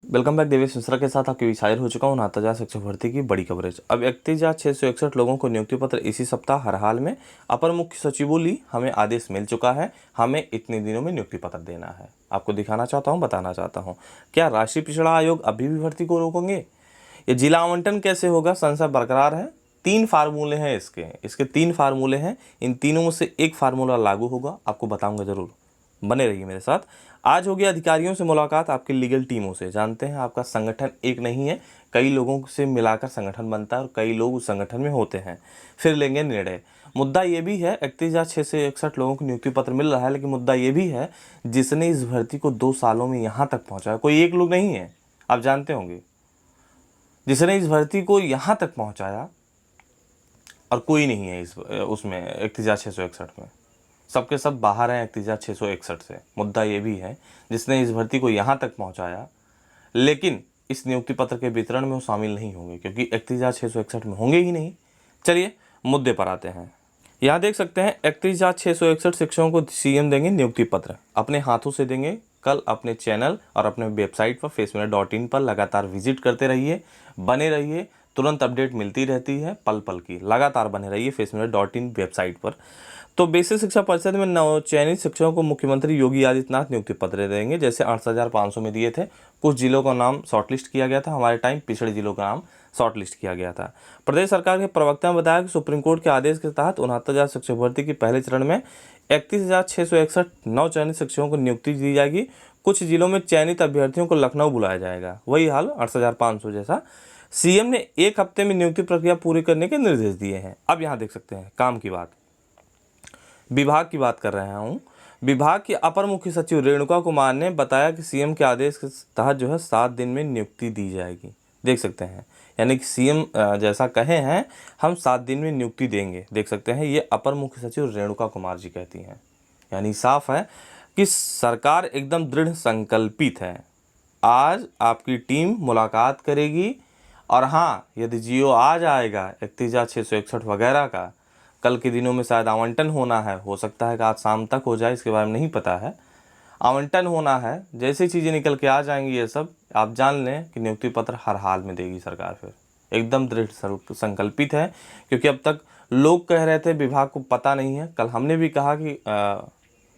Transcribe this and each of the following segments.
Welcome back. Devesh Mishra के साथ आपके शायर हो चुका हूँ नाताजा शिक्षक भर्ती की बड़ी कवरेज। अब 31,661 लोगों को नियुक्ति पत्र इसी सप्ताह हर हाल में अपर मुख्य सचिवों हमें आदेश मिल चुका है। हमें इतने दिनों में नियुक्ति पत्र देना है। आपको दिखाना चाहता हूँ, बताना चाहता हूँ, क्या राष्ट्रीय पिछड़ा आयोग अभी भी भर्ती को रोकेंगे? ये जिला आवंटन कैसे होगा? संशय बरकरार है। 3 फार्मूले हैं इसके 3 फार्मूले हैं। इन तीनों में से एक फार्मूला लागू होगा, आपको बताऊंगा जरूर। बने रहिए मेरे साथ। आज होगी अधिकारियों से मुलाकात, आपकी लीगल टीमों से। जानते हैं आपका संगठन एक नहीं है, कई लोगों से मिलाकर संगठन बनता है और कई लोग उस संगठन में होते हैं। फिर लेंगे निर्णय। मुद्दा ये भी है 31,661 लोगों को नियुक्ति पत्र मिल रहा है, लेकिन मुद्दा ये भी है जिसने इस भर्ती को 2 सालों में यहाँ तक पहुँचाया, कोई एक लोग नहीं है। आप जानते होंगे जिसने इस भर्ती को यहाँ तक पहुँचाया, और कोई नहीं है उसमें 31,661 में। सबके सब बाहर हैं 31,661 से। मुद्दा ये भी है जिसने इस भर्ती को यहाँ तक पहुँचाया, लेकिन इस नियुक्ति पत्र के वितरण में वो शामिल नहीं होंगे, क्योंकि 31,661 में होंगे ही नहीं। चलिए मुद्दे पर आते हैं। यहाँ देख सकते हैं 31,661 शिक्षकों को सीएम देंगे नियुक्ति पत्र, अपने हाथों से देंगे। कल अपने चैनल और अपने वेबसाइट पर faceminute.in पर लगातार विजिट करते रहिए, बने रहिए। तुरंत अपडेट मिलती रहती है पल पल की। लगातार बने रहिए faceminute.in वेबसाइट पर। तो बेसिक शिक्षा परिषद में नवचयनित शिक्षकों को मुख्यमंत्री योगी आदित्यनाथ नियुक्ति पत्र देंगे। जैसे 8,500 में दिए थे। कुछ जिलों का नाम शॉर्टलिस्ट किया गया था, हमारे टाइम पिछड़े जिलों का नाम शॉर्टलिस्ट किया गया था। प्रदेश सरकार के प्रवक्ता ने बताया कि सुप्रीम कोर्ट के आदेश के तहत 69,000 शिक्षक भर्ती के पहले चरण में 31,661 नवचयनित शिक्षकों को नियुक्ति दी जाएगी। कुछ जिलों में चयनित अभ्यर्थियों को लखनऊ बुलाया जाएगा, वही हाल 8,500 जैसा। सीएम ने 1 हफ्ते में नियुक्ति प्रक्रिया पूरी करने के निर्देश दिए हैं। अब यहाँ देख सकते हैं काम की बात, विभाग की बात कर रहा हूँ। विभाग की अपर मुख्य सचिव रेणुका कुमार ने बताया कि सीएम के आदेश के तहत 7 दिन में नियुक्ति दी जाएगी। देख सकते हैं, यानी कि सीएम जैसा कहे हैं हम 7 दिन में नियुक्ति देंगे। देख सकते हैं, ये अपर मुख्य सचिव रेणुका कुमार जी कहती हैं। यानी साफ है कि सरकार एकदम दृढ़ संकल्पित है। आज आपकी टीम मुलाकात करेगी, और हाँ, यदि जियो आ जाएगा 31,661 वगैरह का, कल के दिनों में शायद आवंटन होना है, हो सकता है कि आज शाम तक हो जाए, इसके बारे में नहीं पता है। आवंटन होना है, जैसी चीज़ें निकल के आ जाएंगी ये सब, आप जान लें कि नियुक्ति पत्र हर हाल में देगी सरकार। फिर एकदम दृढ़ संकल्पित है, क्योंकि अब तक लोग कह रहे थे विभाग को पता नहीं है। कल हमने भी कहा कि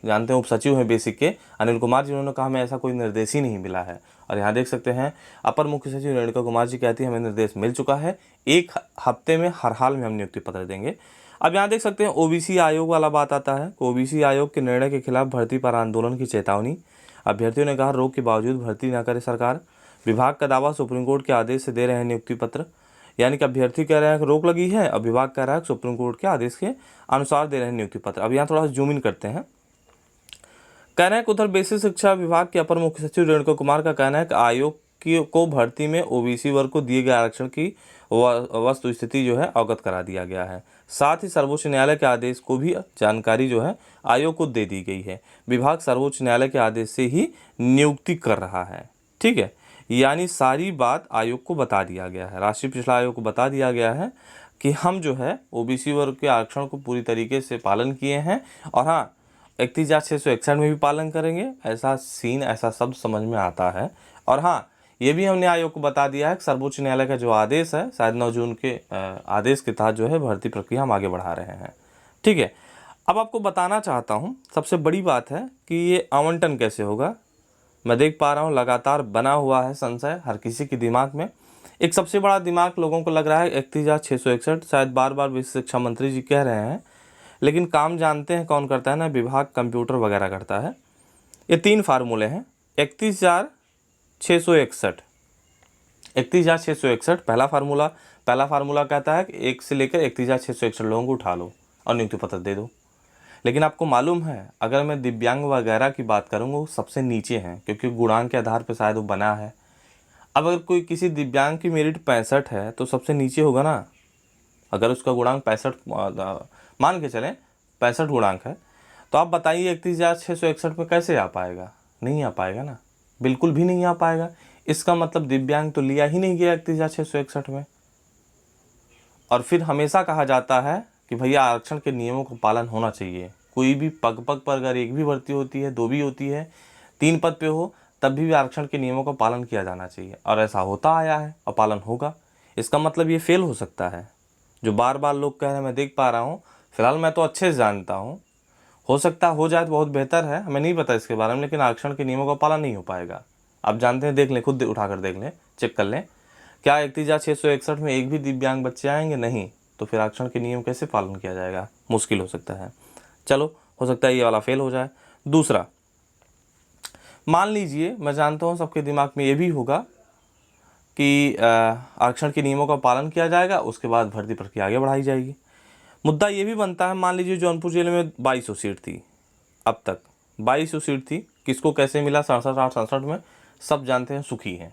जानते हैं उप सचिव हैं बेसिक के अनिल कुमार जी, उन्होंने कहा हमें ऐसा कोई निर्देश ही नहीं मिला है। और यहाँ देख सकते हैं अपर मुख्य सचिव रेणुका कुमार जी कहती है हमें निर्देश मिल चुका है, 1 हफ्ते में हर हाल में हम नियुक्ति पत्र देंगे। अब यहाँ देख सकते हैं ओबीसी आयोग वाला बात आता है। ओबीसी आयोग के निर्णय के खिलाफ भर्ती पर आंदोलन की चेतावनी। अभ्यर्थियों ने कहा रोक के बावजूद भर्ती न करे सरकार। विभाग का दावा सुप्रीम कोर्ट के आदेश से दे रहे हैं नियुक्ति पत्र। यानी कि अभ्यर्थी कह रहे हैं कि रोक लगी है, और विभाग कह रहा है कि सुप्रीम कोर्ट के आदेश के अनुसार दे रहे हैं नियुक्ति पत्र। अब यहाँ थोड़ा सा जूम इन करते हैं। कह रहे हैं कि उधर बेसिक शिक्षा विभाग के अपर मुख्य सचिव रेणुका कुमार का कहना है कि आयोग को भर्ती में ओबीसी वर्ग को दिए गए आरक्षण की वस्तु स्थिति अवगत करा दिया गया है। साथ ही सर्वोच्च न्यायालय के आदेश को भी जानकारी आयोग को दे दी गई है। विभाग सर्वोच्च न्यायालय के आदेश से ही नियुक्ति कर रहा है। ठीक है, यानी सारी बात आयोग को बता दिया गया है, राष्ट्रीय पिछड़ा आयोग को बता दिया गया है कि हम ओबीसी वर्ग के आरक्षण को पूरी तरीके से पालन किए हैं, और हाँ 31,661 में भी पालन करेंगे। ऐसा सीन, ऐसा शब्द समझ में आता है। और हाँ, ये भी हमने आयोग को बता दिया है कि सर्वोच्च न्यायालय का जो आदेश है, शायद 9 जून के आदेश के तहत भर्ती प्रक्रिया हम आगे बढ़ा रहे हैं। ठीक है, अब आपको बताना चाहता हूँ सबसे बड़ी बात है कि ये आवंटन कैसे होगा। मैं देख पा रहा हूँ लगातार बना हुआ है संशय हर किसी के दिमाग में। एक सबसे बड़ा दिमाग लोगों को लग रहा है 31,661, शायद बार बार विशेष शिक्षा मंत्री जी कह रहे हैं, लेकिन काम जानते हैं कौन करता है ना, विभाग कंप्यूटर वगैरह करता है। ये 3 फार्मूले हैं। 31,661 पहला फार्मूला कहता है कि 1 से लेकर 31,661 लोगों को उठा लो और नियुक्ति पत्र दे दो। लेकिन आपको मालूम है, अगर मैं दिव्यांग वगैरह की बात करूँगा, वो सबसे नीचे हैं, क्योंकि गुणांक के आधार पर शायद वो बना है। अब अगर कोई किसी दिव्यांग की मेरिट 65 है तो सबसे नीचे होगा ना। अगर उसका गुणांक 65 मान के चलें 65 गुणांक है, तो आप बताइए 31,661 में कैसे आ पाएगा? नहीं आ पाएगा ना, बिल्कुल भी नहीं आ पाएगा। इसका मतलब दिव्यांग तो लिया ही नहीं गया 31,661 में। और फिर हमेशा कहा जाता है कि भैया आरक्षण के नियमों का पालन होना चाहिए। कोई भी पग पग पर अगर एक भी भर्ती होती है, 2 भी होती है, 3 पद पे हो, तब भी आरक्षण के नियमों का पालन किया जाना चाहिए, और ऐसा होता आया है और पालन होगा। इसका मतलब ये फेल हो सकता है। जो बार बार लोग कह रहे हैं मैं देख पा रहा हूँ, फिलहाल मैं तो अच्छे से जानता हूँ, हो सकता हो जाए तो बहुत बेहतर है, हमें नहीं पता इसके बारे में, लेकिन आरक्षण के नियमों का पालन नहीं हो पाएगा। आप जानते हैं, देख लें, खुद उठाकर देख लें, चेक कर लें, क्या 31,661 में एक भी दिव्यांग बच्चे आएंगे? नहीं। तो फिर आरक्षण के नियम कैसे पालन किया जाएगा? मुश्किल हो सकता है। चलो, हो सकता है ये वाला फेल हो जाए। दूसरा, मान लीजिए, मैं जानता हूँ सबके दिमाग में ये भी होगा कि आरक्षण के नियमों का पालन किया जाएगा, उसके बाद भर्ती प्रक्रिया आगे बढ़ाई जाएगी। मुद्दा ये भी बनता है, मान लीजिए जौनपुर जिले में 2200 सीट थी, अब तक 2200 सीट थी, किसको कैसे मिला 67 में, सब जानते हैं, सुखी हैं।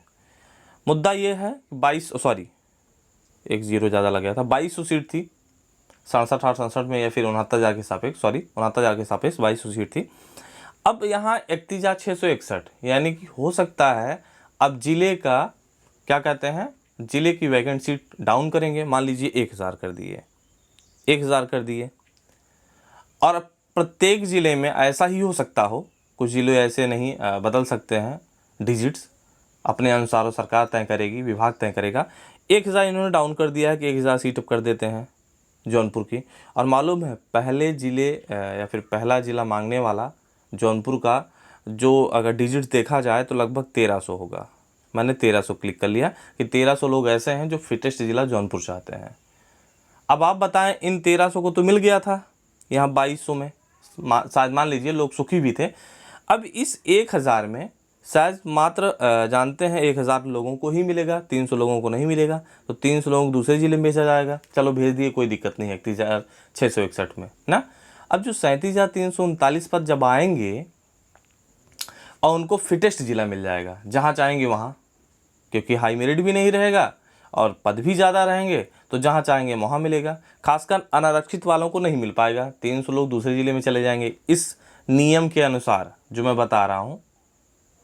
मुद्दा ये है 1 ज़्यादा लग गया था, 2200 सीट थी 67 में, या फिर 69,000 के सापेक्ष, 69,000 के सापेक्ष 2200 सीट थी। अब यहाँ 31,661, यानी कि हो सकता है अब जिले का, क्या कहते हैं, जिले की वैकेंट सीट डाउन करेंगे, मान लीजिए 1000 कर दिए, 1000 कर दिए, और प्रत्येक ज़िले में ऐसा ही हो सकता हो, कुछ ज़िले ऐसे नहीं बदल सकते हैं डिजिट्स, अपने अनुसार सरकार तय करेगी, विभाग तय करेगा। 1000 इन्होंने डाउन कर दिया है कि 1000 सीट अब कर देते हैं जौनपुर की। और मालूम है, पहले ज़िले या फिर पहला ज़िला मांगने वाला जौनपुर का, जो अगर डिजिट देखा जाए तो लगभग 1300 होगा। मैंने 1300 क्लिक कर लिया कि 1300 लोग ऐसे हैं जो फिटेस्ट ज़िला जौनपुर चाहते हैं। अब आप बताएं, इन 1300 को तो मिल गया था यहाँ 2200 में, शायद मान लीजिए लोग सुखी भी थे। अब इस 1000 में शायद मात्र जानते हैं 1000 लोगों को ही मिलेगा, 300 लोगों को नहीं मिलेगा, तो 300 लोगों को दूसरे ज़िले में भेजा जाएगा। चलो भेज दिए, कोई दिक्कत नहीं है 31,661 में ना। अब जो 37,339 पद जब आएंगे और उनको फिटेस्ट ज़िला मिल जाएगा, जहाँ चाहेंगे वहाँ, क्योंकि हाई मेरिट भी नहीं रहेगा और पद भी ज़्यादा रहेंगे, तो जहाँ चाहेंगे वहाँ मिलेगा। खासकर अनारक्षित वालों को नहीं मिल पाएगा, 300 लोग दूसरे ज़िले में चले जाएंगे। इस नियम के अनुसार जो मैं बता रहा हूँ,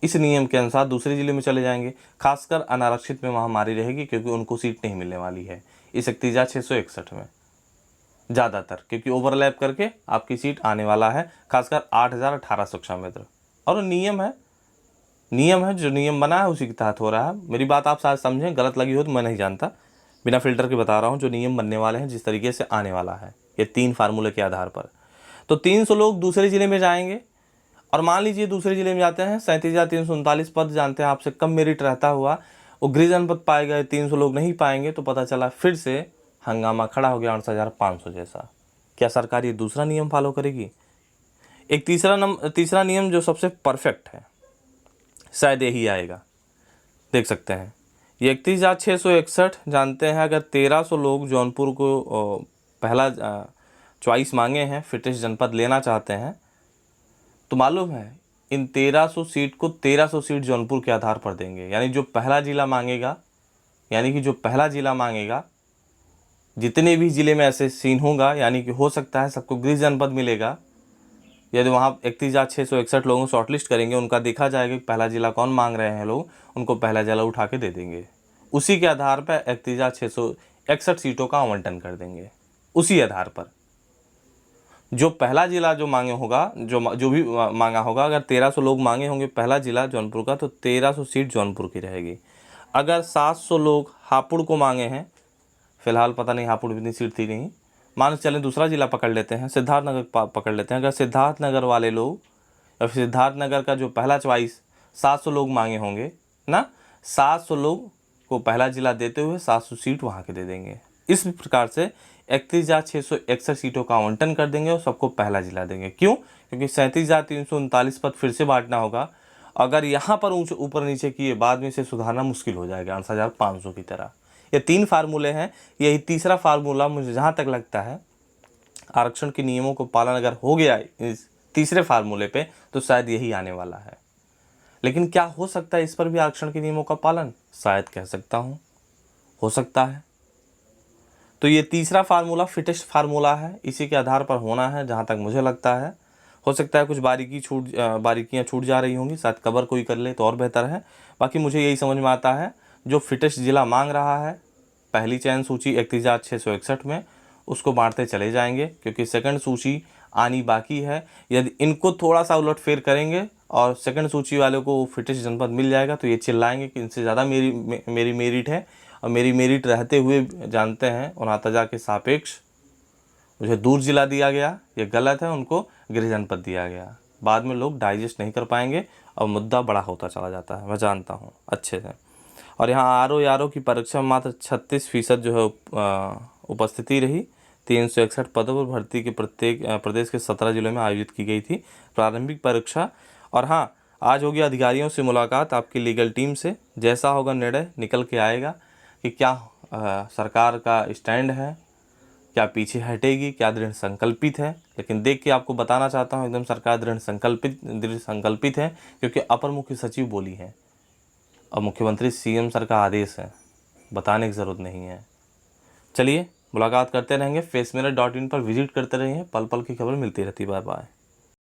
इस नियम के अनुसार दूसरे ज़िले में चले जाएंगे। खासकर अनारक्षित में महामारी रहेगी, क्योंकि उनको सीट नहीं मिलने वाली है इस 31,661 में ज़्यादातर, क्योंकि ओवरलैप करके आपकी सीट आने वाला है, खासकर 8,018 शिक्षा मित्र। और नियम है जो नियम बना है उसी के तहत हो रहा है। मेरी बात आप शायद समझें, गलत लगी हो तो मैं नहीं जानता, बिना फिल्टर के बता रहा हूँ जो नियम बनने वाले हैं, जिस तरीके से आने वाला है, ये 3 फार्मूले के आधार पर। तो 300 लोग दूसरे ज़िले में जाएंगे, और मान लीजिए दूसरे ज़िले में जाते हैं, 37,339 पद जानते हैं आपसे कम मेरिट रहता हुआ वो गृह जनपद पाए गए, 300 लोग नहीं पाएंगे, तो पता चला फिर से हंगामा खड़ा हो गया 8,500 जैसा। क्या सरकार ये दूसरा नियम फॉलो करेगी? एक तीसरा नियम जो सबसे परफेक्ट है, शायद यही आएगा। देख सकते हैं, ये 31,661 जानते हैं, अगर 1300 लोग जौनपुर को पहला चॉइस मांगे हैं, फिटेस्ट जनपद लेना चाहते हैं, तो मालूम है इन 1300 सीट को 1300 सीट जौनपुर के आधार पर देंगे। यानी जो पहला ज़िला मांगेगा, जितने भी ज़िले में ऐसे सीन होगा, यानी कि हो सकता है सबको गृह जनपद मिलेगा। यदि वहाँ 31,661 लोगों को शॉर्टलिस्ट करेंगे, उनका देखा जाएगा कि पहला ज़िला कौन मांग रहे हैं लोग, उनको पहला ज़िला उठा के दे देंगे। उसी के आधार पर 31,661 सीटों का आवंटन कर देंगे। उसी आधार पर जो पहला ज़िला जो मांगे होगा, जो भी मांगा होगा, अगर 1300 लोग मांगे होंगे पहला ज़िला जौनपुर का, तो 1300 सीट जौनपुर की रहेगी। अगर 700 लोग हापुड़ को मांगे हैं, फिलहाल पता नहीं हापुड़ इतनी सीट थी नहीं, मान चलें दूसरा ज़िला पकड़ लेते हैं, सिद्धार्थनगर पकड़ लेते हैं। अगर सिद्धार्थनगर वाले लोग, या फिर सिद्धार्थनगर का जो पहला चॉइस 700 लोग मांगे होंगे ना, 700 लोग को पहला ज़िला देते हुए 700 सीट वहाँ के दे देंगे। इस प्रकार से 31,661 सीटों का आवंटन कर देंगे और सबको पहला ज़िला देंगे। क्यों? क्योंकि 37,339 पद फिर से बांटना होगा। अगर यहाँ पर ऊपर नीचे किए, बाद में से सुधारना मुश्किल हो जाएगा 8,500 की तरह। ये 3 फार्मूले हैं, यही तीसरा फार्मूला मुझे जहाँ तक लगता है, आरक्षण के नियमों को पालन अगर हो गया इस तीसरे फार्मूले पे, तो शायद यही आने वाला है। लेकिन क्या हो सकता है इस पर भी आरक्षण के नियमों का पालन? शायद कह सकता हूँ, हो सकता है। तो ये तीसरा फार्मूला फिटेस्ट फार्मूला है, इसी के आधार पर होना है जहाँ तक मुझे लगता है। हो सकता है कुछ बारीकियाँ छूट जा रही होंगी, शायद कवर कोई कर ले तो और बेहतर है। बाकी मुझे यही समझ में आता है, जो फिटेस्ट ज़िला मांग रहा है पहली चयन सूची 31,661 में, उसको बांटते चले जाएंगे, क्योंकि सेकंड सूची आनी बाकी है। यदि इनको थोड़ा सा उलटफेर करेंगे और सेकंड सूची वाले को फिटेस्ट जनपद मिल जाएगा तो ये चिल्लाएंगे कि इनसे ज़्यादा मेरी मेरिट है, और मेरी मेरिट रहते हुए जानते हैं उनातजा के सापेक्ष मुझे दूर जिला दिया गया, ये गलत है, उनको गृह जनपद दिया गया। बाद में लोग डाइजेस्ट नहीं कर पाएंगे और मुद्दा बड़ा होता चला जाता है, मैं जानता हूँ अच्छे से। और यहाँ आर ओ की परीक्षा में मात्र 36% जो है उपस्थिति रही। 361 पदों पर भर्ती के प्रदेश के 17 जिलों में आयोजित की गई थी प्रारंभिक परीक्षा। और हाँ, आज होगी अधिकारियों से मुलाकात आपकी लीगल टीम से। जैसा होगा निर्णय निकल के आएगा कि क्या सरकार का स्टैंड है, क्या पीछे हटेगी, क्या दृढ़ संकल्पित है। लेकिन देख के आपको बताना चाहता हूँ एकदम सरकार दृढ़ संकल्पित है, क्योंकि अपर मुख्य सचिव बोली है और मुख्यमंत्री सीएम सर का आदेश है, बताने की ज़रूरत नहीं है। चलिए मुलाकात करते रहेंगे, factminute.in पर विजिट करते रहिए, पल पल की खबर मिलती रहती। Bye bye.